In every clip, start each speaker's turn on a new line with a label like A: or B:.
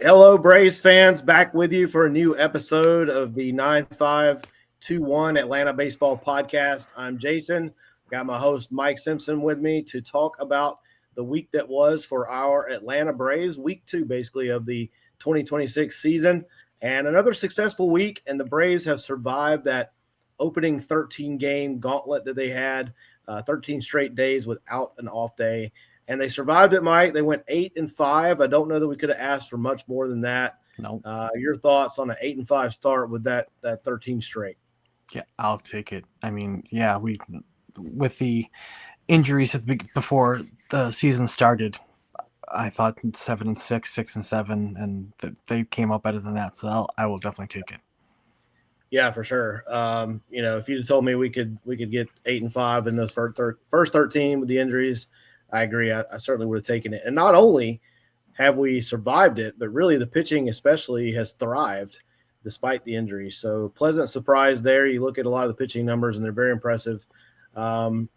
A: Hello, Braves fans. Back with you for a new episode of the 9521 Atlanta Baseball Podcast. I'm Jason. Got my host, Mike Simpson, with me to talk about the week that was for our Atlanta Braves, week 2, basically, of the 2026 season. And another successful week, and the Braves have survived that opening 13-game gauntlet that they had, 13 straight days without an off day. And they survived it, Mike. They went 8-5. I don't know that we could have asked for much more than that.
B: No.
A: Your thoughts on an 8-5 start with that 13 straight?
B: Yeah, I'll take it. I mean, yeah, we with the injuries before the season started, I thought 7-6, 6-7, and they came out better than that. So I will definitely take it.
A: Yeah, for sure. If you'd told me we could get 8-5 in those first 13 with the injuries, I agree. I certainly would have taken it. And not only have we survived it, but really the pitching especially has thrived despite the injuries. So pleasant surprise there. You look at a lot of the pitching numbers, and they're very impressive. Great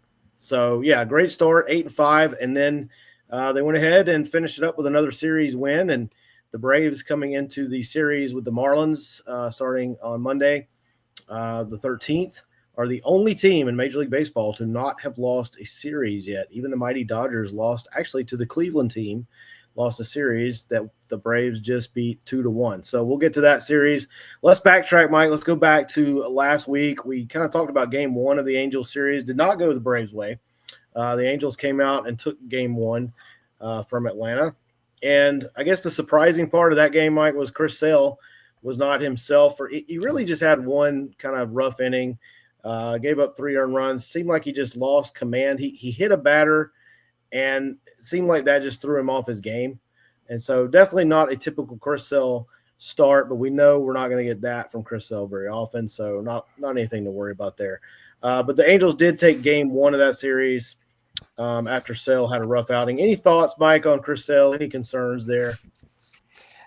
A: start, 8-5. And then they went ahead and finished it up with another series win. And the Braves coming into the series with the Marlins starting on Monday, the 13th. Are the only team in Major League Baseball to not have lost a series yet. Even the mighty Dodgers lost actually to the Cleveland team, lost a series that the Braves just beat 2-1. So we'll get to that series. Let's backtrack, Mike. Let's go back to last week. We kind of talked about game 1 of the Angels series. Did not go the Braves' way. The Angels came out and took game 1 from Atlanta. And I guess the surprising part of that game, Mike, was Chris Sale was not himself. He really just had one kind of rough inning. Gave up 3 earned runs. Seemed like he just lost command. He hit a batter, and it seemed like that just threw him off his game. And so definitely not a typical Chris Sale start, but we know we're not going to get that from Chris Sale very often, so not anything to worry about there. But the Angels did take game 1 of that series after Sale had a rough outing. Any thoughts, Mike, on Chris Sale? Any concerns there?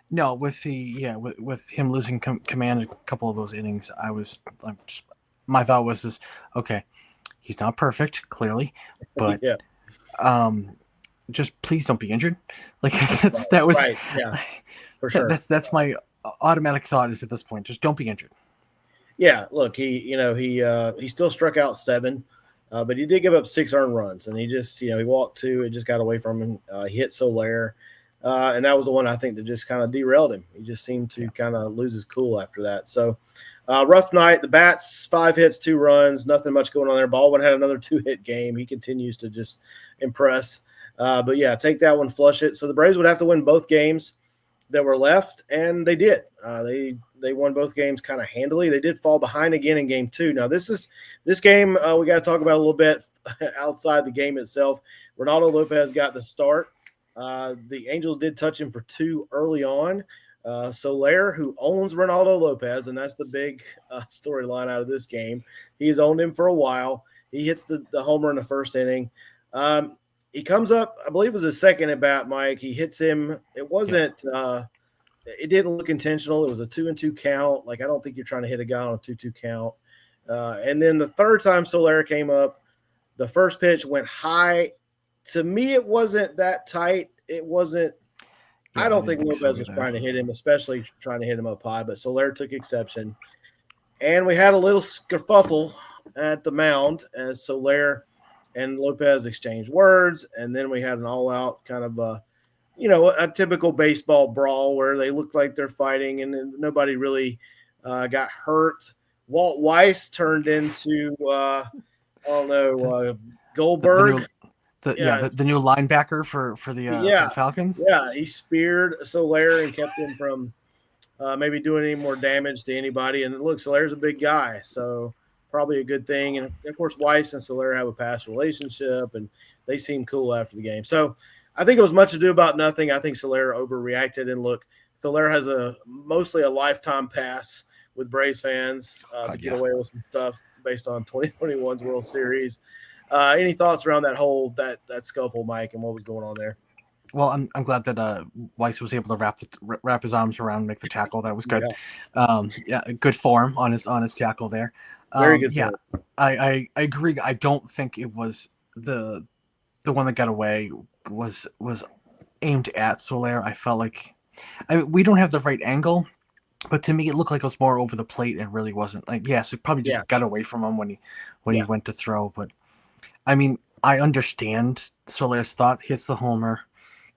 B: No, with him losing command a couple of those innings, my thought was this: okay, he's not perfect, clearly, but
A: yeah.
B: Just please don't be injured. Like that was
A: right. Yeah, for sure.
B: That's my automatic thought is at this point: just don't be injured.
A: Yeah, look, he still struck out 7, but he did give up 6 earned runs, and he just he walked 2. It just got away from him. He hit Soler, and that was the one I think that just kind of derailed him. He just seemed to kind of lose his cool after that. So. Rough night. The bats, 5 hits, 2 runs, nothing much going on there. Baldwin had another 2-hit game. He continues to just impress. But yeah, take that one, flush it. So the Braves would have to win both games that were left, and they did. They won both games kind of handily. They did fall behind again in game 2. Now this game we got to talk about a little bit outside the game itself. Ronaldo Lopez got the start. The Angels did touch him for 2 early on. Soler, who owns Ronaldo Lopez, and that's the big storyline out of this game. He's owned him for a while. He hits the homer in the first inning. He comes up, I believe it was his second at bat, Mike. He hits him. It wasn't it didn't look intentional. It was a 2-2 count. Like, I don't think you're trying to hit a guy on a 2-2 count. And then the third time Soler came up, the first pitch went high. To me, it wasn't that tight. It wasn't. I don't think Lopez was trying to hit him, especially trying to hit him up high, but Soler took exception. And we had a little scuffle at the mound as Soler and Lopez exchanged words, and then we had an all-out kind of a typical baseball brawl where they look like they're fighting, and nobody really got hurt. Walt Weiss turned into Goldberg.
B: The new linebacker for the Falcons.
A: Yeah, he speared Soler and kept him from maybe doing any more damage to anybody. And look, Soler's a big guy, so probably a good thing. And of course, Weiss and Soler have a past relationship, and they seem cool after the game. So I think it was much ado about nothing. I think Soler overreacted. And look, Soler has mostly a lifetime pass with Braves fans to get away with some stuff based on 2021's World Series. Any thoughts around that scuffle, Mike, and what was going on there?
B: Well, I'm glad that Weiss was able to wrap his arms around and make the tackle. That was good. Good form on his tackle there.
A: Very good.
B: Yeah, I agree. I don't think it was the one that got away was aimed at Soler. I felt like I mean, we don't have the right angle, but to me, it looked like it was more over the plate and really wasn't. Like, yes, it probably
A: Yeah,
B: just got away from him when he
A: yeah,
B: went to throw. But I mean, I understand Soler's thought, hits the homer,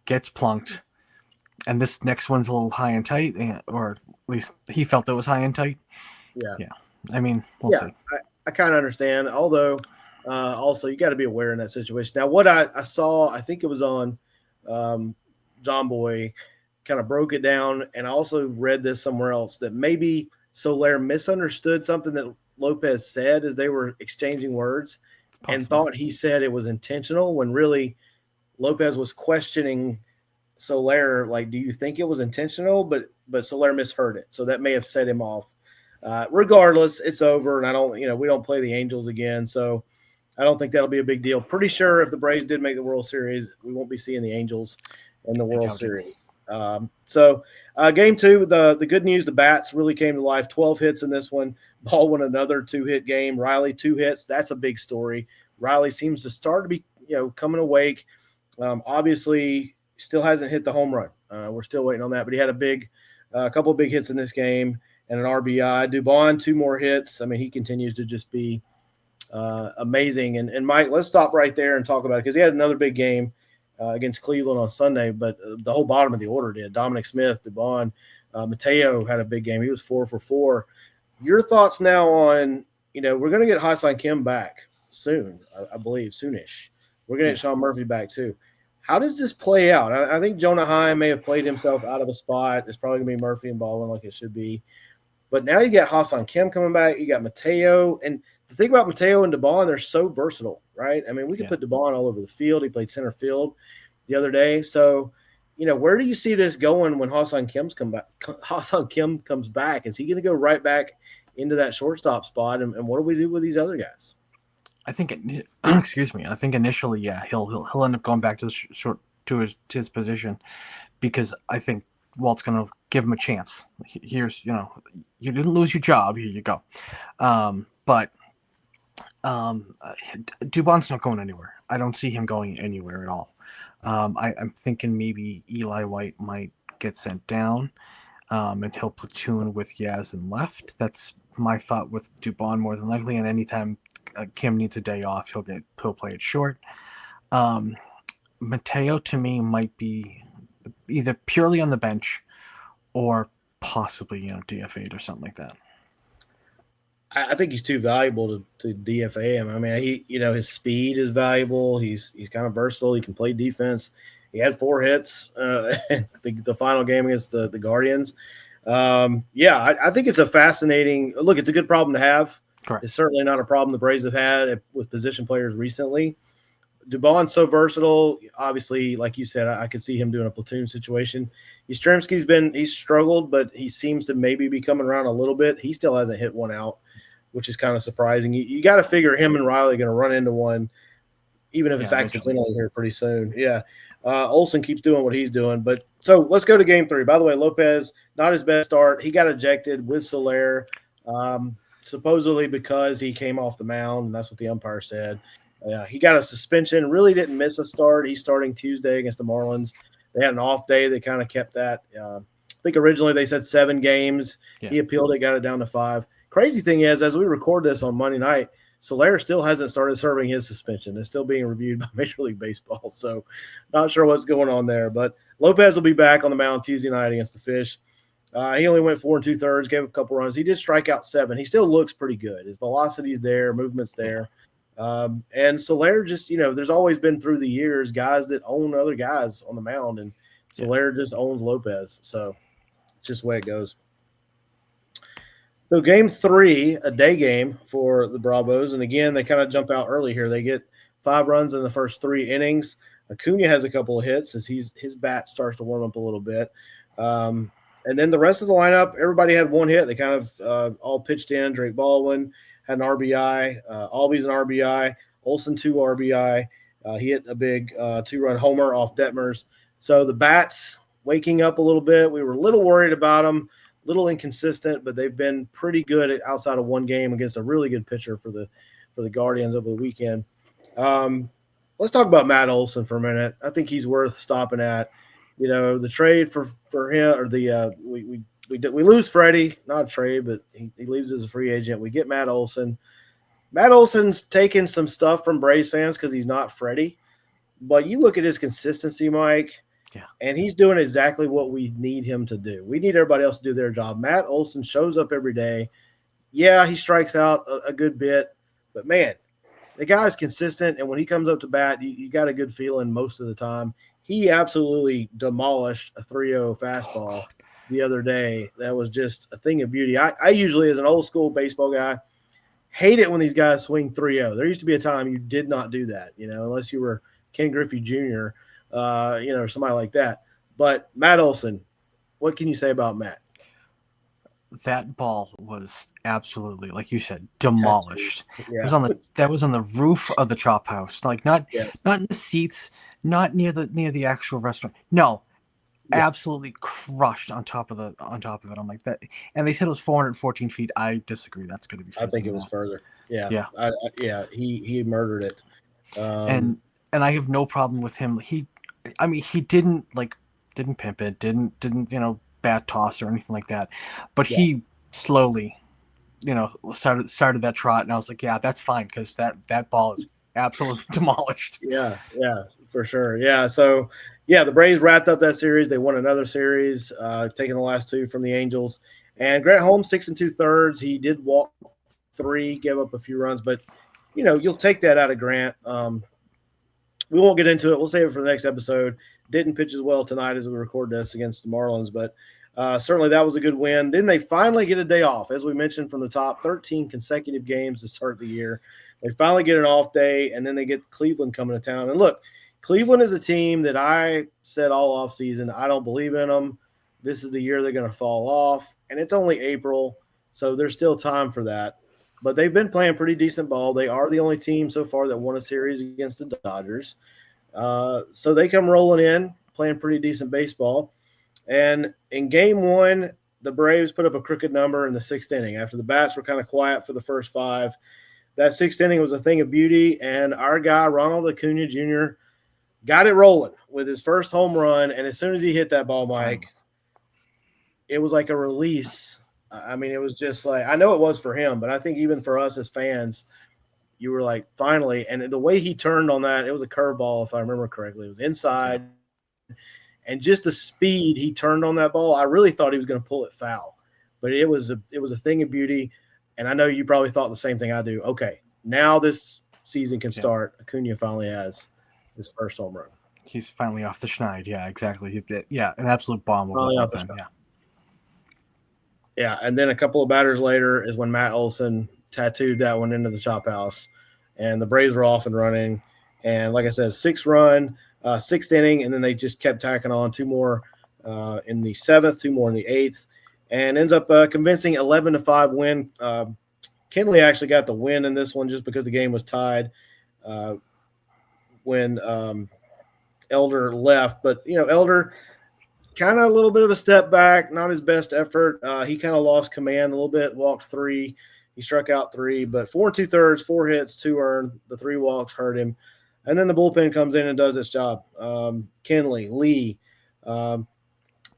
B: gets plunked, and this next one's a little high and tight, or at least he felt it was high and tight.
A: yeah,
B: Yeah, I mean, we'll
A: yeah.
B: see.
A: I kind of understand. Although, also you got to be aware in that situation. Now, what I saw, I think it was on um, John Boy, kind of broke it down, and I also read this somewhere else that maybe Soler misunderstood something that Lopez said as they were exchanging words,
B: It's
A: and
B: possible.
A: thought he said it was intentional when really Lopez was questioning Soler, like, do you think it was intentional? But Soler misheard it, so that may have set him off. Regardless, it's over, and I don't, we don't play the Angels again, so I don't think that'll be a big deal. Pretty sure if the Braves did make the World Series, we won't be seeing the Angels in the
B: I
A: World
B: doubt it.
A: Series. Game two, the good news, the bats really came to life. 12 hits in this one. Baldwin another 2-hit game. Riley 2 hits. That's a big story. Riley seems to start to be coming awake. Obviously, still hasn't hit the home run. We're still waiting on that, but he had a couple of big hits in this game and an RBI. Dubon 2 more hits. I mean, he continues to just be amazing. And Mike, let's stop right there and talk about it because he had another big game against Cleveland on Sunday, but the whole bottom of the order did. Dominic Smith, Dubon, Mateo had a big game. He was 4 for 4. Your thoughts now on, we're going to get Hassan Kim back soon, I believe, soonish. We're going to
B: Yeah,
A: get Sean Murphy back too. How does this play out? I think Jonah Heim may have played himself out of a spot. It's probably going to be Murphy and Baldwin like it should be. But now you got Hassan Kim coming back. You got Mateo. And the thing about Mateo and DeBon, they're so versatile, right? I mean, we could
B: yeah.
A: put DeBon all over the field. He played center field the other day. So, where do you see this going when Hassan Kim comes back? Is he going to go right back into that shortstop spot? And what do we do with these other guys?
B: I think, excuse me. I think initially, yeah, he'll end up going back to the short to his position because I think Walt's going to give him a chance. Here's you didn't lose your job. Here you go. But Dubon's not going anywhere. I don't see him going anywhere at all. I'm thinking maybe Eli White might get sent down, and he'll platoon with Yaz and left. That's my thought with Dubon more than likely. And anytime Kim needs a day off, he'll play it short. Mateo to me might be either purely on the bench or possibly DFA'd or something like that.
A: I think he's too valuable to DFA him. I mean, his speed is valuable. He's kind of versatile. He can play defense. He had 4 hits the final game against the Guardians. I think it's a fascinating look. It's a good problem to have.
B: Correct.
A: It's certainly not a problem the Braves have had with position players recently. Dubon's so versatile. Obviously, like you said, I could see him doing a platoon situation. He's struggled, but he seems to maybe be coming around a little bit. He still hasn't hit one out, which is kind of surprising. You got to figure him and Riley are going to run into one, even if it's accidentally here pretty soon. Yeah. Olsen keeps doing what he's doing. But so let's go to game 3. By the way, Lopez, not his best start. He got ejected with Soler, supposedly because he came off the mound, and that's what the umpire said. He got a suspension, really didn't miss a start. He's starting Tuesday against the Marlins. They had an off day. They kind of kept that. I think originally they said 7 games. Yeah. He appealed it, got it down to 5. Crazy thing is, as we record this on Monday night, Soler still hasn't started serving his suspension. It's still being reviewed by Major League Baseball. So not sure what's going on there. But Lopez will be back on the mound Tuesday night against the Fish. He only went 4 2/3, gave a couple runs. He did strike out 7. He still looks pretty good. His velocity's there, movement's there. And Soler just, there's always been through the years guys that own other guys on the mound, and Soler just owns Lopez. So it's just the way it goes. So game 3, a day game for the Bravos. And again, they kind of jump out early here. They get 5 runs in the first 3 innings. Acuna has a couple of hits as his bat starts to warm up a little bit. And then the rest of the lineup, everybody had 1 hit. They kind of all pitched in. Drake Baldwin had an RBI. Albies an RBI. Olsen 2 RBI. He hit a big 2-run homer off Detmers. So the bats waking up a little bit. We were a little worried about them, a little inconsistent, but they've been pretty good outside of 1 game against a really good pitcher for the Guardians over the weekend. Let's talk about Matt Olson for a minute. I think he's worth stopping at. the trade for him, or we lose Freddie, not a trade, but he leaves as a free agent. We get Matt Olson. Matt Olson's taking some stuff from Braves fans because he's not Freddie. But you look at his consistency, Mike,
B: Yeah.
A: and he's doing exactly what we need him to do. We need everybody else to do their job. Matt Olson shows up every day. Yeah, he strikes out a good bit, but man, the guy's consistent, and when he comes up to bat, you got a good feeling most of the time. He absolutely demolished a 3-0 fastball the other day. That was just a thing of beauty. I usually, as an old school baseball guy, hate it when these guys swing 3-0. There used to be a time you did not do that, unless you were Ken Griffey Jr., or somebody like that. But Matt Olson, what can you say about Matt?
B: That ball was absolutely, like you said, demolished.
A: Yeah.
B: It was that was on the roof of the chop house, like not in the seats, not near the actual restaurant. No, absolutely crushed on top of it. I'm like that, and they said it was 414 feet. I disagree. That's going to be.
A: I think it was further. Yeah. He murdered it.
B: And I have no problem with him. He didn't pimp it, didn't bat toss or anything like that, but he slowly, started that trot, and I was like, yeah, that's fine, because that ball is absolutely demolished.
A: Yeah, for sure. Yeah, so the Braves wrapped up that series. They won another series, taking the last two from the Angels. And Grant Holmes, 6 2/3. He did walk 3, gave up a few runs, but you'll take that out of Grant. We won't get into it. We'll save it for the next episode. Didn't pitch as well tonight as we record this against the Marlins, but certainly that was a good win. Then they finally get a day off, as we mentioned from the top, 13 consecutive games to start the year. They finally get an off day, and then they get Cleveland coming to town. And look, Cleveland is a team that I said all off season, I don't believe in them. This is the year they're going to fall off, and it's only April, so there's still time for that. But they've been playing pretty decent ball. They are the only team so far that won a series against the Dodgers. So they come rolling in, playing pretty decent baseball. And in game 1, the Braves put up a crooked number in the 6th inning. After the bats were kind of quiet for the first 5, that 6th inning was a thing of beauty, and our guy, Ronald Acuna Jr., got it rolling with his first home run. And as soon as he hit that ball, Mike, it was like a release. I mean, it was just like, I know it was for him, but I think even for us as fans, you were like, finally. And the way he turned on that, it was a curveball, if I remember correctly. It was inside. And just the speed he turned on that ball, I really thought he was going to pull it foul. But it was a thing of beauty. And I know you probably thought the same thing I do. Okay, now this season can start. Acuna finally has his first home run.
B: He's finally off the schneid. Yeah, exactly. Yeah, an absolute bomb.
A: Yeah, and then a couple of batters later is when Matt Olson tattooed that one into the chop house, and the Braves were off and running. And like I said, 6-run, 6th inning, and then they just kept tacking on 2 more in the 7th, 2 more in the 8th, and ends up convincing 11-5 win. Kenley actually got the win in this one just because the game was tied when Elder left. But, Elder – kind of a little bit of a step back, not his best effort. He kind of lost command a little bit, walked 3. He struck out 3, but 4 2/3, 4 hits, 2 earned. The 3 walks hurt him. And then the bullpen comes in and does its job. Kenley, Lee, our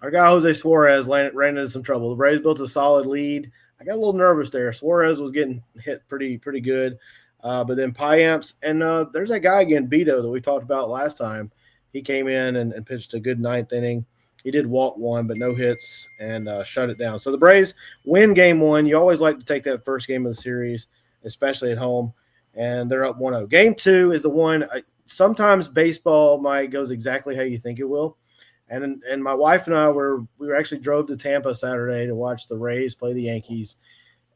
A: guy Jose Suarez ran into some trouble. The Braves built a solid lead. I got a little nervous there. Suarez was getting hit pretty good. But then Piamps, and there's that guy again, Beto, that we talked about last time. He came in and pitched a good 9th inning. He did walk 1, but no hits, and shut it down. So the Braves win game 1. You always like to take that first game of the series, especially at home, and they're up 1-0. Game 2 is the one. Sometimes baseball, Mike, goes exactly how you think it will. And my wife and I we actually drove to Tampa Saturday to watch the Rays play the Yankees.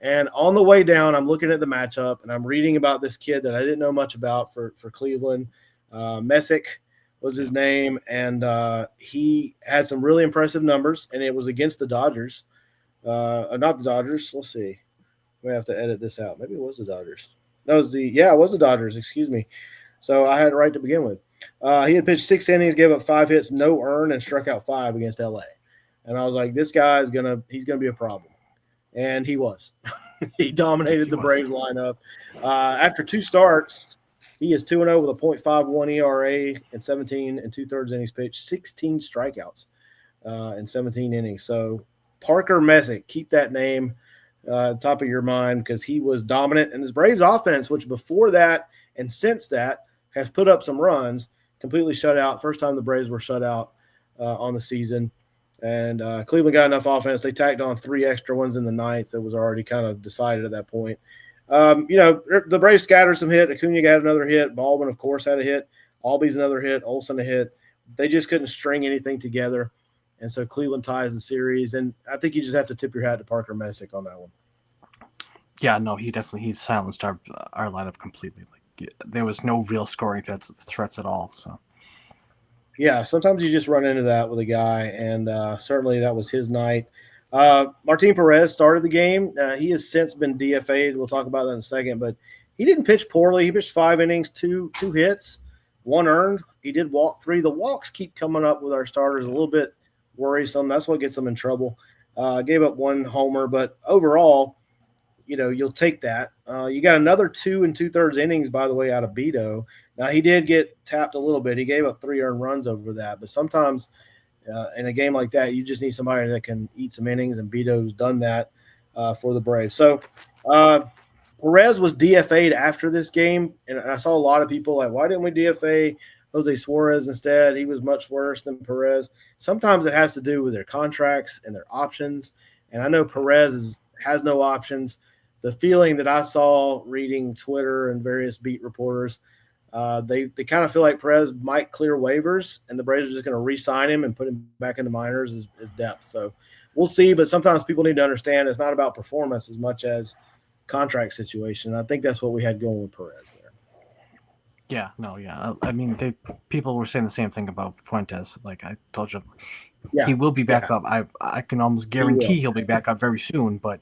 A: And on the way down, I'm looking at the matchup, and I'm reading about this kid that I didn't know much about for Cleveland, Messick was his name, and he had some really impressive numbers, and it was against the Dodgers. Not the Dodgers. Let's see. We have to edit this out. Maybe it was the Dodgers. No, it was the Dodgers. Excuse me. So I had it right to begin with. He had pitched 6 innings, gave up 5 hits, no earned, and struck out 5 against LA. And I was like, this guy he's gonna be a problem, and he was. He dominated the Braves lineup. After 2 starts, He is 2-0 with a .51 ERA and 17 and 2/3 innings pitched, 16 strikeouts in 17 innings. So Parker Messick, keep that name top of your mind because he was dominant. And his Braves offense, which before that and since that has put up some runs, completely shut out. First time the Braves were shut out on the season. And Cleveland got enough offense. They tacked on 3 extra ones in the ninth that was already kind of decided at that point. The Braves scattered some hit. Acuna got another hit. Baldwin, of course, had a hit. Albies another hit. Olsen a hit. They just couldn't string anything together. And so Cleveland ties the series. And I think you just have to tip your hat to Parker Messick on that one.
B: Yeah, no, he silenced our lineup completely. Like there was no real scoring threats at all. So
A: yeah, sometimes you just run into that with a guy, and certainly that was his night. Martin Perez started the game. He has since been DFA'd. We'll talk about that in a second, but he didn't pitch poorly. He pitched 5 innings, two hits, 1 earned. He did walk 3. The walks keep coming up with our starters, a little bit worrisome. That's what gets them in trouble. Gave up 1 homer, but overall, you'll take that. You got another 2 2/3 innings, by the way, out of Beto. Now, he did get tapped a little bit. He gave up 3 earned runs over that. But sometimes in a game like that, you just need somebody that can eat some innings, and Beto's done that for the Braves. So Perez was DFA'd after this game, and I saw a lot of people like, why didn't we DFA Jose Suarez instead? He was much worse than Perez. Sometimes it has to do with their contracts and their options, and I know Perez has no options. The feeling that I saw reading Twitter and various beat reporters, they kind of feel like Perez might clear waivers, and the Braves are just going to re-sign him and put him back in the minors as depth. So we'll see, but sometimes people need to understand it's not about performance as much as contract situation. I think that's what we had going with Perez there.
B: Yeah, no, yeah. I mean, people were saying the same thing about Fuentes. Like I told you, he will be back up. I can almost guarantee he'll be back up very soon. But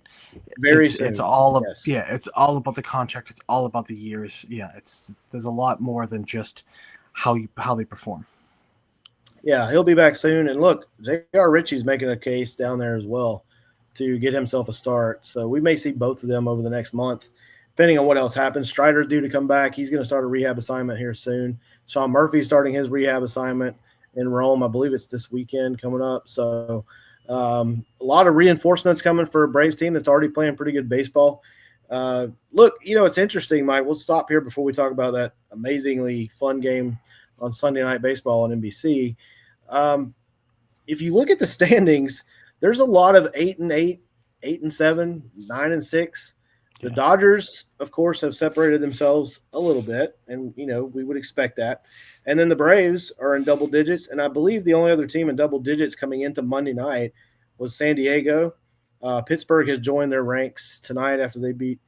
A: very soon.
B: It's all it's all about the contract. It's all about the years. Yeah, there's a lot more than just how they perform.
A: Yeah, he'll be back soon. And look, J.R. Ritchie's making a case down there as well to get himself a start. So we may see both of them over the next month, depending on what else happens. Strider's due to come back. He's going to start a rehab assignment here soon. Sean Murphy's starting his rehab assignment in Rome. I believe it's this weekend coming up. So a lot of reinforcements coming for a Braves team that's already playing pretty good baseball. Look, it's interesting, Mike. We'll stop here before we talk about that amazingly fun game on Sunday Night Baseball on NBC. If you look at the standings, there's a lot of 8-8, 8-7, 9-6. The Dodgers, of course, have separated themselves a little bit, and, we would expect that. And then the Braves are in double digits, and I believe the only other team in double digits coming into Monday night was San Diego. Pittsburgh has joined their ranks tonight after they beat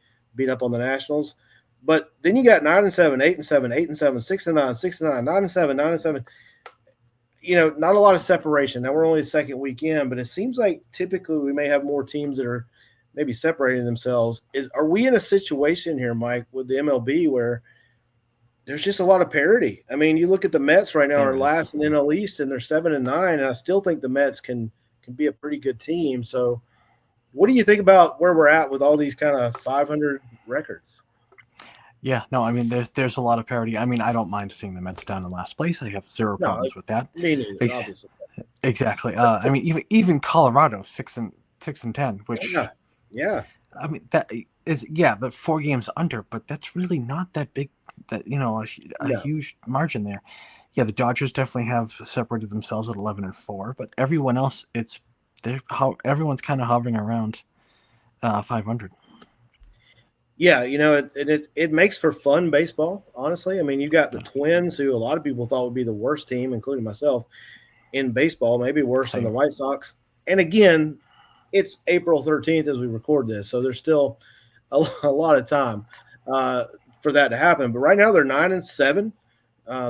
A: up on the Nationals. But then you got 9-7, 8-7, 8-7, 6-9, 6-9, 9-7, 9-7. Not a lot of separation. Now we're only the second weekend, but it seems like typically we may have more teams that are maybe separating themselves. Are we in a situation here, Mike, with the MLB where there's just a lot of parity? I mean, you look at the Mets right now are last in NL East, and they're 7-9, and I still think the Mets can be a pretty good team. So what do you think about where we're at with all these kind of 500 records?
B: Yeah, no, I mean, there's a lot of parity. I mean, I don't mind seeing the Mets down in last place. I have zero problems with that.
A: Me neither, obviously.
B: Exactly. I mean, even Colorado 6-10, which
A: yeah.
B: I mean, that is the 4 games under, but that's really not that big. That a huge margin there. Yeah, the Dodgers definitely have separated themselves at 11-4, but everyone else, everyone's kind of hovering around 500.
A: Yeah, it makes for fun baseball, honestly. I mean, you got the Twins, who a lot of people thought would be the worst team, including myself, in baseball, maybe worse than the White Sox. And again, it's April 13th as we record this, so there's still a lot of time for that to happen. But right now they're 9-7.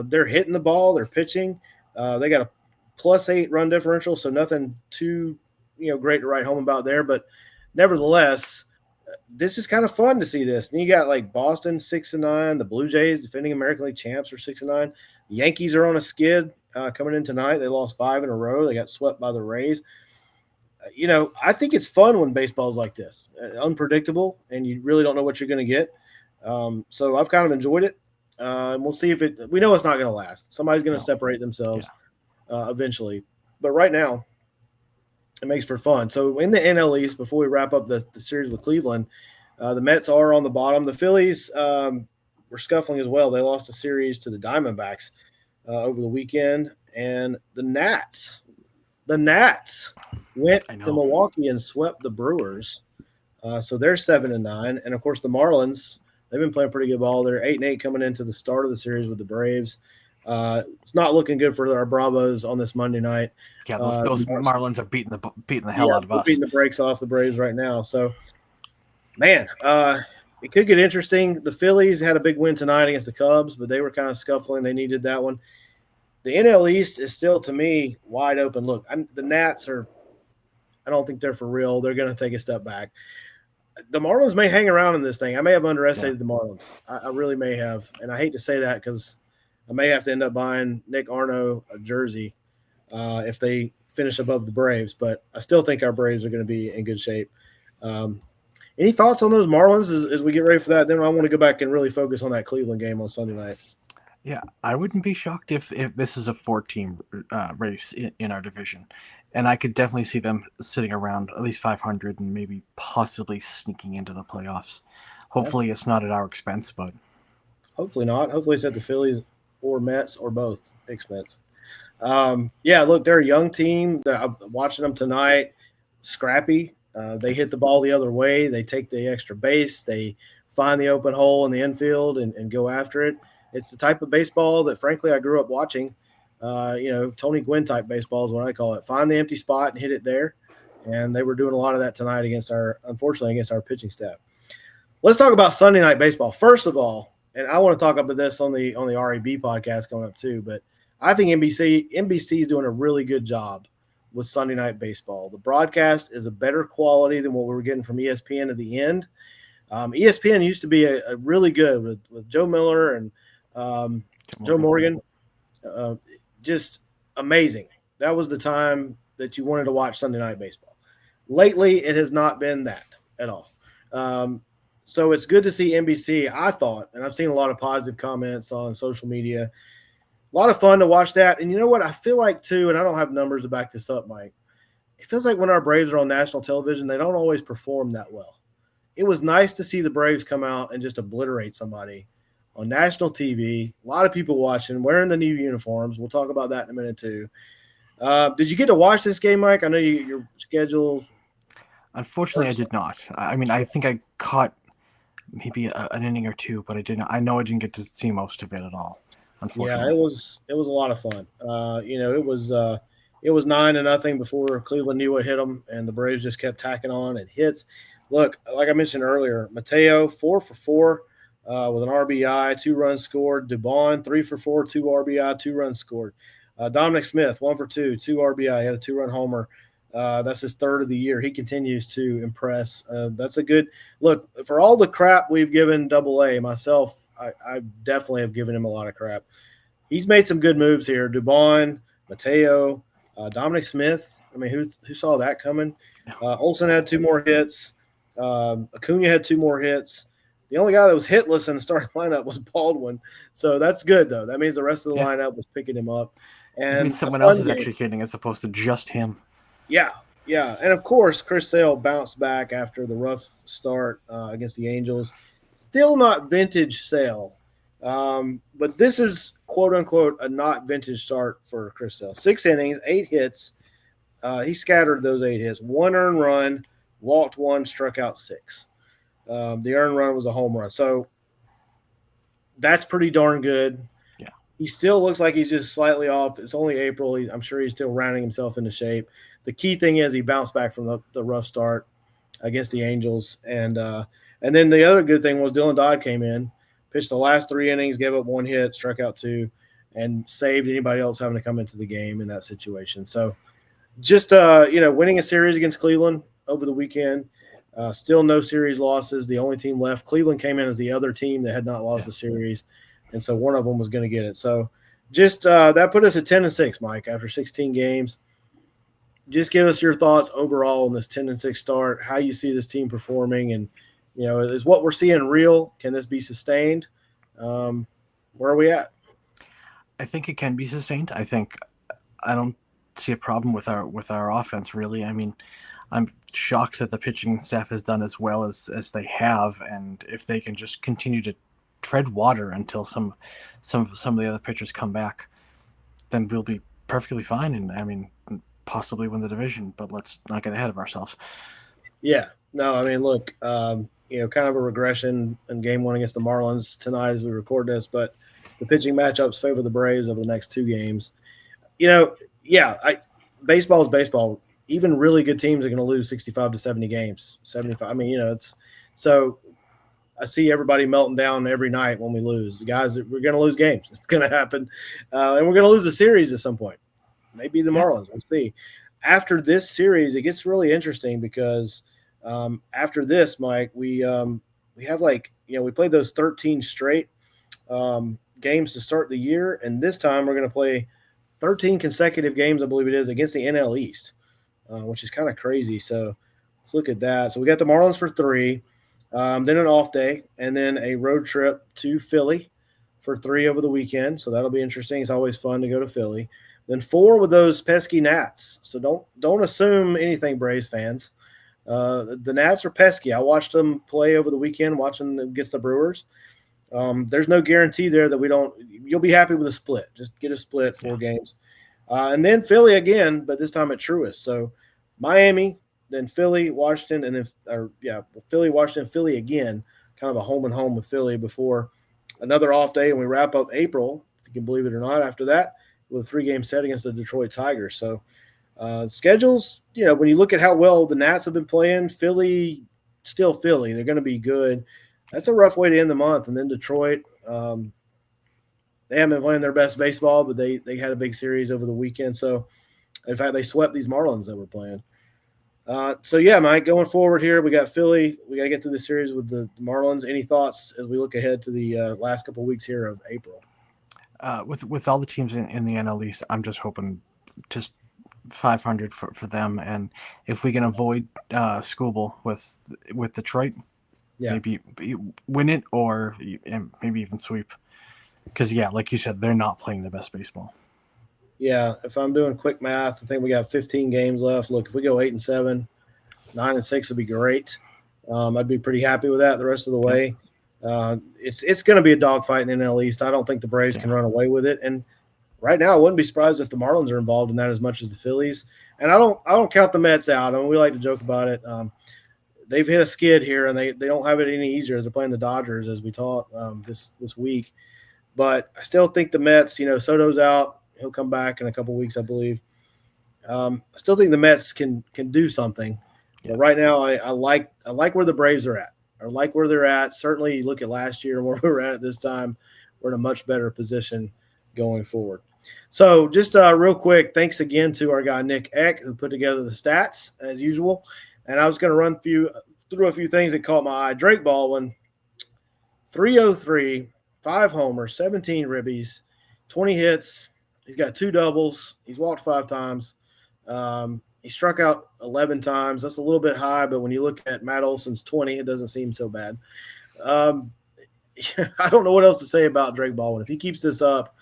A: They're hitting the ball. They're pitching. They got a +8 run differential, so nothing too great to write home about there. But nevertheless, this is kind of fun to see this. And you got like Boston 6-9, the Blue Jays, defending American League champs, are 6-9. The Yankees are on a skid coming in tonight. They lost 5 in a row. They got swept by the Rays. I think it's fun when baseball is like this, unpredictable, and you really don't know what you're going to get. So I've kind of enjoyed it. And we'll see if we know it's not going to last. Somebody's going to
B: No.
A: separate themselves eventually. But right now, it makes for fun. So in the NL East, before we wrap up the series with Cleveland, the Mets are on the bottom. The Phillies were scuffling as well. They lost a series to the Diamondbacks over the weekend. And the Nats went to Milwaukee and swept the Brewers. So they're 7-9. And, of course, the Marlins, they've been playing pretty good ball. They're 8-8 coming into the start of the series with the Braves. It's not looking good for our Bravos on this Monday night.
B: Yeah, those Marlins are beating the hell out of us.
A: Beating the brakes off the Braves right now. So, man, it could get interesting. The Phillies had a big win tonight against the Cubs, but they were kind of scuffling. They needed that one. The NL East is still, to me, wide open. Look, the Nats are – I don't think they're for real. They're going to take a step back. The Marlins may hang around in this thing. I may have underestimated the Marlins. I really may have. And I hate to say that because I may have to end up buying Nick Arno a jersey if they finish above the Braves. But I still think our Braves are going to be in good shape. Any thoughts on those Marlins as we get ready for that? Then I want to go back and really focus on that Cleveland game on Sunday night.
B: Yeah, I wouldn't be shocked if this is a 4-team race in our division. And I could definitely see them sitting around at least 500 and maybe possibly sneaking into the playoffs. Hopefully it's not at our expense, but
A: hopefully not. Hopefully it's at the Phillies or Mets or both expense. Look, they're a young team. I'm watching them tonight. Scrappy. They hit the ball the other way. They take the extra base. They find the open hole in the infield and go after it. It's the type of baseball that, frankly, I grew up watching. Tony Gwynn type baseball is what I call it. Find the empty spot and hit it there. And they were doing a lot of that tonight against our pitching staff. Let's talk about Sunday night baseball. First of all, and I want to talk about this on the RAB podcast coming up too, but I think NBC is doing a really good job with Sunday night baseball. The broadcast is a better quality than what we were getting from ESPN at the end. ESPN used to be a really good with Joe Miller and Joe Morgan. Just amazing. That was the time that you wanted to watch Sunday night baseball. Lately, it has not been that at all. So it's good to see NBC, I thought, and I've seen a lot of positive comments on social media. A lot of fun to watch that. And you know what? I feel like, too, and I don't have numbers to back this up, Mike. It feels like when our Braves are on national television, they don't always perform that well. It was nice to see the Braves come out and just obliterate somebody on national TV. A lot of people watching, wearing the new uniforms. We'll talk about that in a minute, too. Did you get to watch this game, Mike? I know your schedule.
B: Unfortunately, I did not. I mean, I think I caught maybe an inning or two, but I didn't. I know I didn't get to see most of it at all. Unfortunately,
A: yeah, it was a lot of fun. It was 9-0 before Cleveland knew what hit them, and the Braves just kept tacking on and hits. Look, like I mentioned earlier, Mateo 4 for 4 with an RBI, 2 runs scored. Dubon 3 for 4, 2 RBI, 2 runs scored. Dominic Smith 1 for 2, 2 RBI, he had a 2-run homer. That's his third of the year. He continues to impress. That's a good look for all the crap we've given AA. Myself, I definitely have given him a lot of crap. He's made some good moves here. Dubon, Mateo, Dominic Smith. I mean, who saw that coming? Olsen had 2 more hits. Acuna had 2 more hits. The only guy that was hitless in the starting lineup was Baldwin. So that's good, though. That means the rest of the lineup was picking him up. And
B: someone else is actually hitting as opposed to just him.
A: Yeah. And, of course, Chris Sale bounced back after the rough start against the Angels. Still not vintage Sale, but this is, quote-unquote, a not vintage start for Chris Sale. 6 innings, 8 hits. He scattered those 8 hits. 1 earned run, walked 1, struck out 6. The earned run was a home run. So that's pretty darn good.
B: Yeah.
A: He still looks like he's just slightly off. It's only April. I'm sure he's still rounding himself into shape. The key thing is he bounced back from the rough start against the Angels. And then the other good thing was Dylan Dodd came in, pitched the last 3 innings, gave up 1 hit, struck out 2, and saved anybody else having to come into the game in that situation. So just, winning a series against Cleveland over the weekend, still no series losses. The only team left, Cleveland came in as the other team that had not lost the series, and so one of them was going to get it. So just that put us at 10-6, Mike, after 16 games. Just give us your thoughts overall on this 10-6 start, how you see this team performing, and, is what we're seeing real? Can this be sustained? Where are we at?
B: I think it can be sustained. I don't see a problem with our offense really. I mean, I'm shocked that the pitching staff has done as well as they have, and if they can just continue to tread water until some of the other pitchers come back, then we'll be perfectly fine. And I mean, possibly win the division. But let's not get ahead of ourselves.
A: Yeah. No, I mean, look, kind of a regression in game one against the Marlins tonight as we record this, but the pitching matchups favor the Braves over the next two games. Baseball is baseball. Even really good teams are going to lose 65 to 70 games, 75. I mean, it's so I see everybody melting down every night when we lose. The guys, we're going to lose games. It's going to happen. And we're going to lose a series at some point. Maybe the Marlins. We'll see. After this series, it gets really interesting because after this, Mike, we have we played those 13 straight games to start the year. And this time we're going to play 13 consecutive games, I believe it is, against the NL East, which is kind of crazy. So let's look at that. So we got the Marlins for 3, then an off day, and then a road trip to Philly for 3 over the weekend. So that'll be interesting. It's always fun to go to Philly. Then 4 with those pesky Nats. So don't assume anything, Braves fans. The Nats are pesky. I watched them play over the weekend, watching them against the Brewers. There's no guarantee there that we don't. You'll be happy with a split. Just get a split, 4 games, and then Philly again, but this time at Truist. So Miami, then Philly, Washington, and then Philly, Washington, Philly again. Kind of a home and home with Philly before another off day, and we wrap up April, if you can believe it or not. After that, with a 3-game set against the Detroit Tigers. So schedules, when you look at how well the Nats have been playing, Philly, still Philly. They're going to be good. That's a rough way to end the month. And then Detroit, they haven't been playing their best baseball, but they had a big series over the weekend. So, in fact, they swept these Marlins that were playing. Mike, going forward here, we got Philly. We got to get through the series with the Marlins. Any thoughts as we look ahead to the last couple of weeks here of April?
B: With all the teams in the NL East, I'm just hoping just 500 for them. And if we can avoid Scooble with Detroit, maybe win it or maybe even sweep. Because, like you said, they're not playing the best baseball.
A: Yeah, if I'm doing quick math, I think we got 15 games left. Look, if we go 8-7, 9-6 would be great. I'd be pretty happy with that the rest of the way. It's going to be a dogfight in the NL East. I don't think the Braves can run away with it. And right now, I wouldn't be surprised if the Marlins are involved in that as much as the Phillies. And I don't count the Mets out. I mean, we like to joke about it. They've hit a skid here, and they don't have it any easier. They're playing the Dodgers, as we talked this week. But I still think the Mets, Soto's out. He'll come back in a couple weeks, I believe. I still think the Mets can do something. Yeah. But right now, I like where the Braves are at. I like where they're at. Certainly, you look at last year and where we were at this time, we're in a much better position going forward. So just real quick, thanks again to our guy Nick Eck, who put together the stats, as usual. And I was going to run through a few things that caught my eye. Drake Baldwin, 303, 5 homers, 17 ribbies, 20 hits. He's got 2 doubles. He's walked 5 times. He struck out 11 times. That's a little bit high, but when you look at Matt Olson's 20, it doesn't seem so bad. I don't know what else to say about Drake Baldwin. If he keeps this up,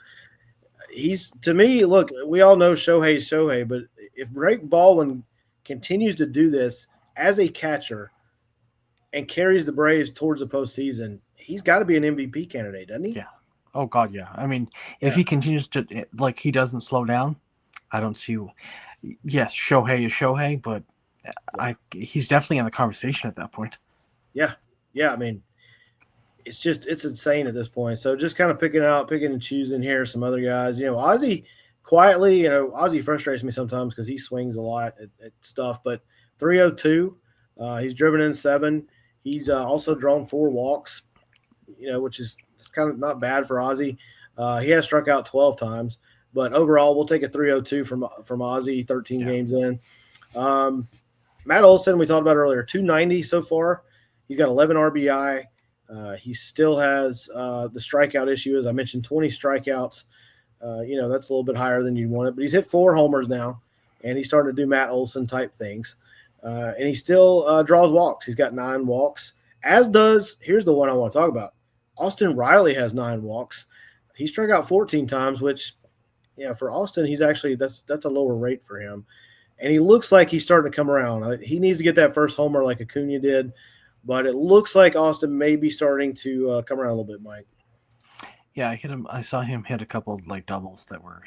A: to me, look, we all know Shohei's Shohei, but if Drake Baldwin continues to do this as a catcher and carries the Braves towards the postseason, he's got to be an MVP candidate, doesn't he?
B: Yeah. Oh, God, yeah. I mean, if he continues to, he doesn't slow down, I don't see – yes, Shohei is Shohei, but he's definitely in the conversation at that point.
A: Yeah. Yeah, I mean, it's insane at this point. So just kind of picking and choosing here some other guys. Ozzie quietly, Ozzie frustrates me sometimes because he swings a lot at stuff, but 302, he's driven in 7. He's also drawn 4 walks, which is – it's kind of not bad for Ozzie. He has struck out 12 times, but overall, we'll take a 302 from Ozzie, 13 games in. Matt Olson, we talked about earlier, 290 so far. He's got 11 RBI. He still has the strikeout issue, as I mentioned, 20 strikeouts. That's a little bit higher than you want it, but he's hit 4 homers now, and he's starting to do Matt Olson type things. And he still draws walks. He's got 9 walks, as does – here's the one I want to talk about. Austin Riley has 9 walks. he struck out 14 times, which, yeah, for Austin, he's actually that's a lower rate for him. And he looks like he's starting to come around. He needs to get that first homer like Acuna did, but it looks like Austin may be starting to come around a little bit, Mike.
B: Yeah, I hit him. I saw him hit a couple of like doubles that were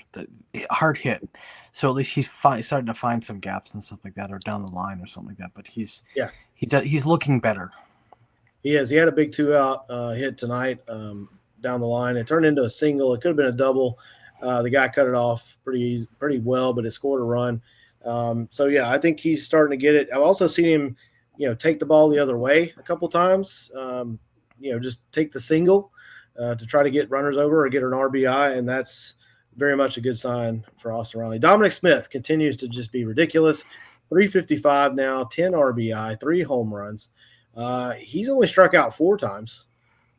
B: hard hit. So at least he's starting to find some gaps and stuff like that, or down the line or something like that. But he's looking better.
A: He is. He had a big 2-out hit tonight down the line. It turned into a single. It could have been a double. The guy cut it off pretty well, but it scored a run. So yeah, I think he's starting to get it. I've also seen him, take the ball the other way a couple times. Just take the single to try to get runners over or get an RBI, and that's very much a good sign for Austin Riley. Dominic Smith continues to just be ridiculous. 355 now, 10 RBI, 3 home runs. He's only struck out 4 times,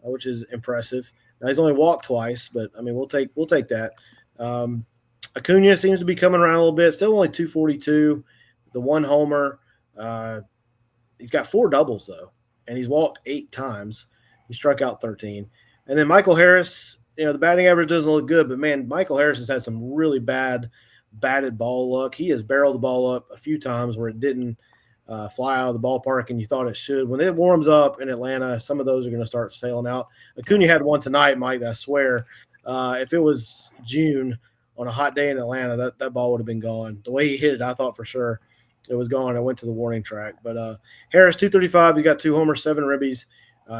A: which is impressive. Now, he's only walked twice, but I mean, we'll take that. Acuna seems to be coming around a little bit. Still only 242, the 1 homer. He's got 4 doubles though, and he's walked 8 times. He struck out 13. And then Michael Harris, the batting average doesn't look good, but man, Michael Harris has had some really bad batted ball luck. He has barreled the ball up a few times where it didn't fly out of the ballpark and you thought it should. When it warms up in Atlanta, some of those are going to start sailing out. Acuna had one tonight, Mike, I swear. If it was June on a hot day in Atlanta, that ball would have been gone. The way he hit it, I thought for sure it was gone. It went to the warning track. But Harris, 235, he got 2 homers, 7 ribbies.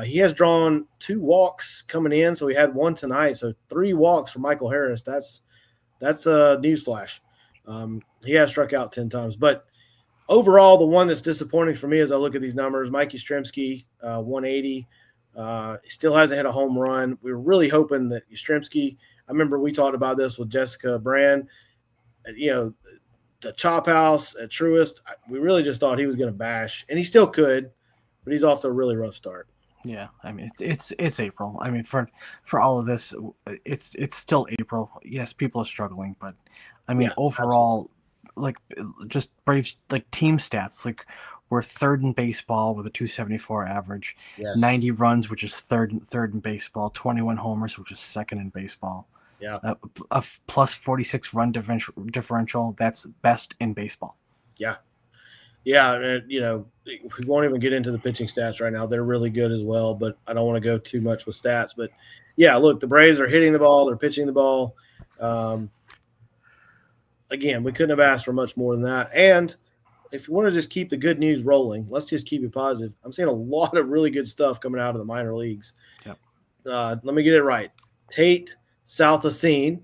A: He has drawn 2 walks coming in, so he had 1 tonight. So 3 walks for Michael Harris. That's a newsflash. He has struck out 10 times. But overall, the one that's disappointing for me as I look at these numbers, Mikey Yastrzemski, 180. He still hasn't hit a home run. We were really hoping that Yastrzemski – I remember we talked about this with Jessica Brand. The Chop House at Truist, we really just thought he was going to bash. And he still could, but he's off to a really rough start.
B: Yeah, I mean it's April. I mean for all of this, it's still April. Yes, people are struggling, but I mean overall, like just Braves like team stats, like we're 3rd in baseball with a 274 average, 90 runs, which is third in baseball, 21 homers, which is 2nd in baseball.
A: Yeah,
B: a plus 46 run differential. That's best in baseball.
A: Yeah. Yeah, and, we won't even get into the pitching stats right now. They're really good as well, but I don't want to go too much with stats. But, yeah, look, the Braves are hitting the ball. They're pitching the ball. Again, we couldn't have asked for much more than that. And if you want to just keep the good news rolling, let's just keep it positive. I'm seeing a lot of really good stuff coming out of the minor leagues.
B: Yep.
A: Let me get it right. Tate Southacene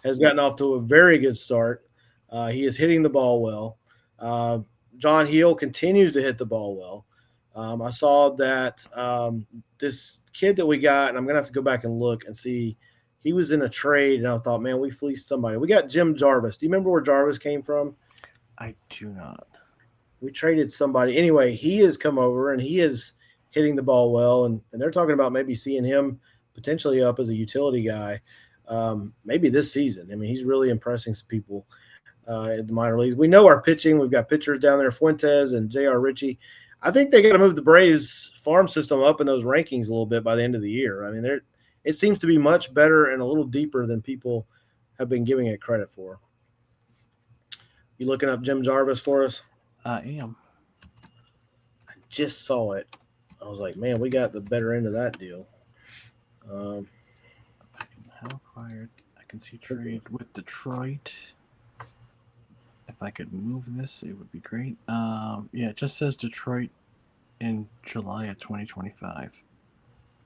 A: has gotten off to a very good start. He is hitting the ball well. John Heel continues to hit the ball well. I saw that this kid that we got, and I'm going to have to go back and look and see, he was in a trade, and I thought, man, we fleeced somebody. We got Jim Jarvis. Do you remember where Jarvis came from?
B: I do not.
A: We traded somebody. Anyway, he has come over, and he is hitting the ball well, and they're talking about maybe seeing him potentially up as a utility guy maybe this season. I mean, he's really impressing some people. In the minor leagues. We know our pitching. We've got pitchers down there, Fuentes and J.R. Ritchie. I think they got to move the Braves farm system up in those rankings a little bit by the end of the year. I mean, it seems to be much better and a little deeper than people have been giving it credit for. You looking up Jim Jarvis for us?
B: I am.
A: I just saw it. I was like, man, we got the better end of that deal.
B: How acquired? I can see trade with Detroit. If I could move this, it would be great. It just says Detroit in July of 2025.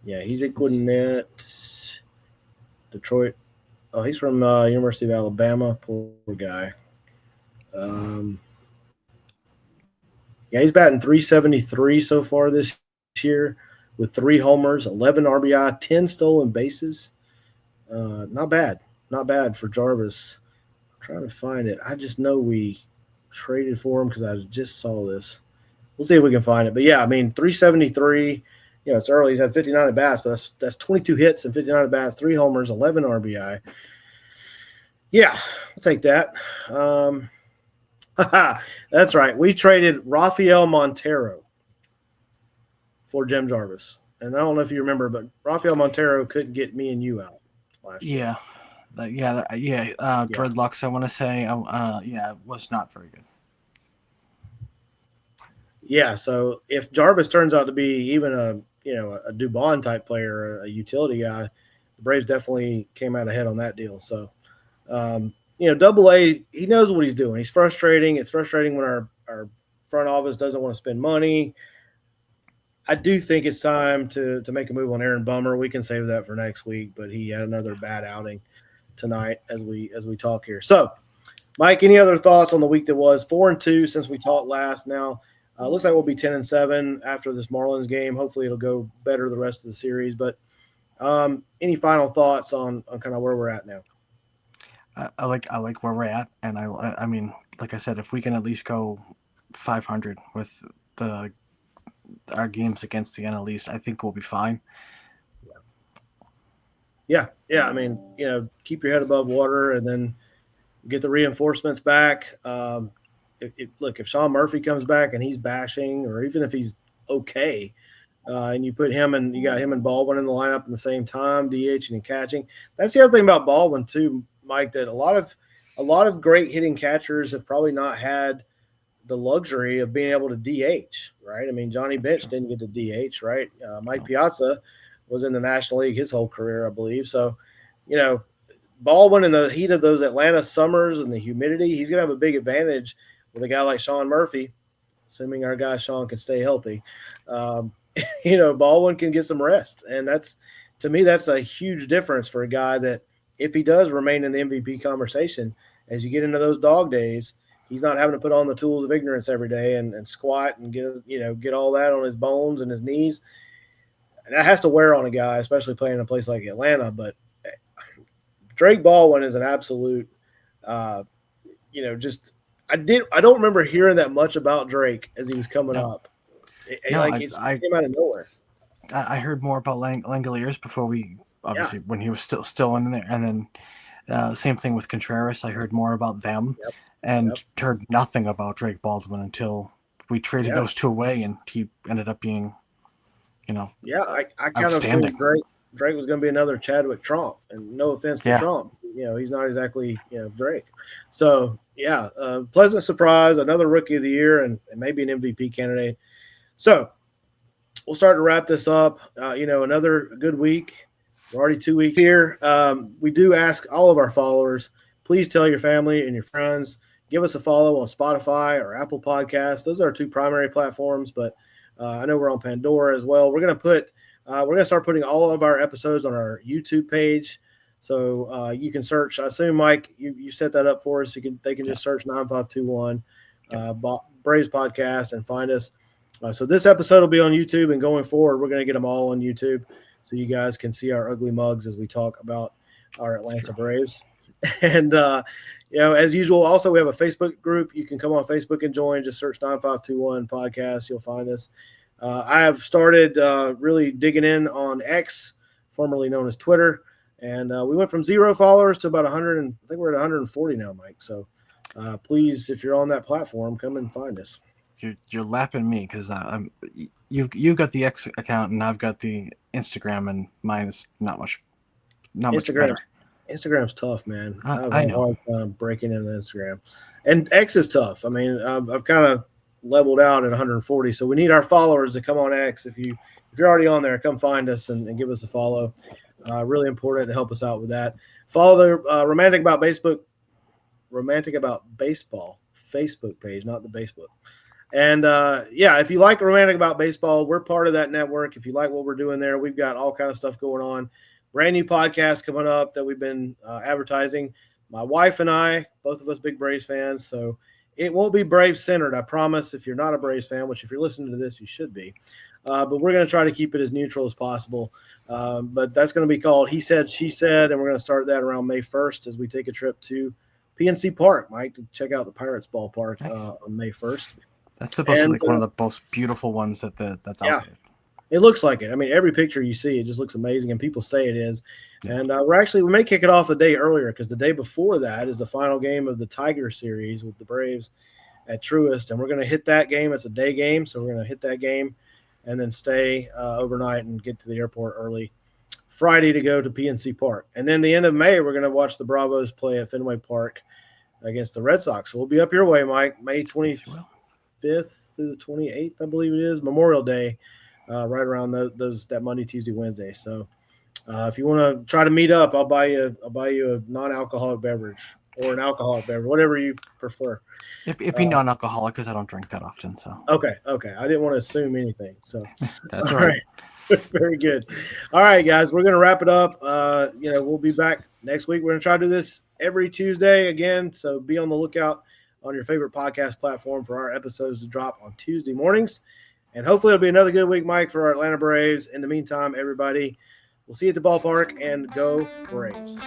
A: Yeah, he's at Gwinnett, Detroit. Oh, he's from University of Alabama. Poor guy. He's batting 373 so far this year with 3 homers, 11 RBI, 10 stolen bases. Not bad. Not bad for Jarvis. Trying to find it. I just know we traded for him because I just saw this. We'll see if we can find it. But, yeah, I mean, 373. It's early. He's had 59 at bats, but that's 22 hits and 59 at bats, 3 homers, 11 RBI. Yeah, I'll take that. That's right. We traded Rafael Montero for Jim Jarvis. And I don't know if you remember, but Rafael Montero couldn't get me and you out. last year.
B: Dreadlocks. I want to say, was not very good.
A: Yeah, so if Jarvis turns out to be even a Dubon type player, a utility guy, the Braves definitely came out ahead on that deal. So Double A, he knows what he's doing. He's frustrating. It's frustrating when our front office doesn't want to spend money. I do think it's time to make a move on Aaron Bummer. We can save that for next week, but he had another bad outing tonight as we talk here. So, Mike, any other thoughts on the week that was 4-2 since we talked last? Now, looks like we'll be 10-7 after this Marlins game. Hopefully, it'll go better the rest of the series. But any final thoughts on kind of where we're at now?
B: I like where we're at, and I mean, like I said, if we can at least go 500 with our games against the NL East, I think we'll be fine.
A: Yeah. I mean, keep your head above water, and then get the reinforcements back. Look, if Sean Murphy comes back and he's bashing, or even if he's okay, and you got him and Baldwin in the lineup at the same time, DH and catching. That's the other thing about Baldwin too, Mike, that a lot of great hitting catchers have probably not had the luxury of being able to DH, right? I mean, Johnny Bench didn't get to DH, right? Mike Piazza was in the National League his whole career, I believe. So, Baldwin, in the heat of those Atlanta summers and the humidity, he's going to have a big advantage with a guy like Sean Murphy, assuming our guy Sean can stay healthy. Baldwin can get some rest. And to me, that's a huge difference for a guy that, if he does remain in the MVP conversation, as you get into those dog days, he's not having to put on the tools of ignorance every day and squat and get all that on his bones and his knees. And that has to wear on a guy, especially playing in a place like Atlanta. But Drake Baldwin is an absolute, I don't remember hearing that much about Drake as he was coming up. He came out of nowhere.
B: I heard more about Langoliers before when he was still in there, and then same thing with Contreras. I heard more about them, heard nothing about Drake Baldwin until we traded those two away, and he ended up being,
A: I kind of think Drake was going to be another Chadwick Trump, and no offense to Trump, he's not exactly Drake. So pleasant surprise, another rookie of the year, and maybe an MVP candidate. So we'll start to wrap this up. Another good week. We're already 2 weeks here. We do ask all of our followers, please tell your family and your friends. Give us a follow on Spotify or Apple Podcasts. Those are our two primary platforms, but I know we're on Pandora as well. We're going to start putting all of our episodes on our YouTube page. So you can search. I assume, Mike, you set that up for us. They can just search 9521 Braves Podcast and find us. So this episode will be on YouTube, and going forward, we're going to get them all on YouTube, so you guys can see our ugly mugs as we talk about our Atlanta Braves. And, as usual, also we have a Facebook group. You can come on Facebook and join. Just search 9521 Podcast. You'll find us. I have started really digging in on X, formerly known as Twitter. And we went from 0 followers to about 100. I think we're at 140 now, Mike. So please, if you're on that platform, come and find us.
B: You're lapping me because you've got the X account and I've got the Instagram, and mine is not much better.
A: Instagram's tough, man.
B: I
A: have a hard time breaking into Instagram, and X is tough. I mean, I've kind of leveled out at 140, so we need our followers to come on X. If you're already on there, come find us and give us a follow. Really important to help us out with that. Follow the Romantic About Baseball Facebook page, not the Facebook. And if you like Romantic About Baseball, we're part of that network. If you like what we're doing there, we've got all kind of stuff going on. Brand new podcast coming up that we've been advertising. My wife and I, both of us big Braves fans, so it won't be Braves centered, I promise. If you're not a Braves fan, which if you're listening to this, you should be. But we're going to try to keep it as neutral as possible. But that's going to be called He Said, She Said, and we're going to start that around May 1st as we take a trip to PNC Park, Mike, to check out the Pirates ballpark on May 1st.
B: That's supposed to be one of the most beautiful ones that's out there.
A: It looks like it. I mean, every picture you see, it just looks amazing, and people say it is. Yeah. And we may kick it off a day earlier, because the day before that is the final game of the Tiger series with the Braves at Truist, and we're going to hit that game. It's a day game, so we're going to hit that game and then stay overnight and get to the airport early Friday to go to PNC Park. And then the end of May, we're going to watch the Bravos play at Fenway Park against the Red Sox. So we'll be up your way, Mike, May 25th through the 28th, I believe it is, Memorial Day, right around that Monday, Tuesday, Wednesday. So if you want to try to meet up, I'll buy you a non-alcoholic beverage or an alcoholic beverage, whatever you prefer.
B: It'd be non-alcoholic because I don't drink that often. So
A: okay. I didn't want to assume anything. So
B: that's all right.
A: Very good. All right, guys, we're going to wrap it up. We'll be back next week. We're going to try to do this every Tuesday again. So be on the lookout on your favorite podcast platform for our episodes to drop on Tuesday mornings. And hopefully it'll be another good week, Mike, for our Atlanta Braves. In the meantime, everybody, we'll see you at the ballpark, and go Braves.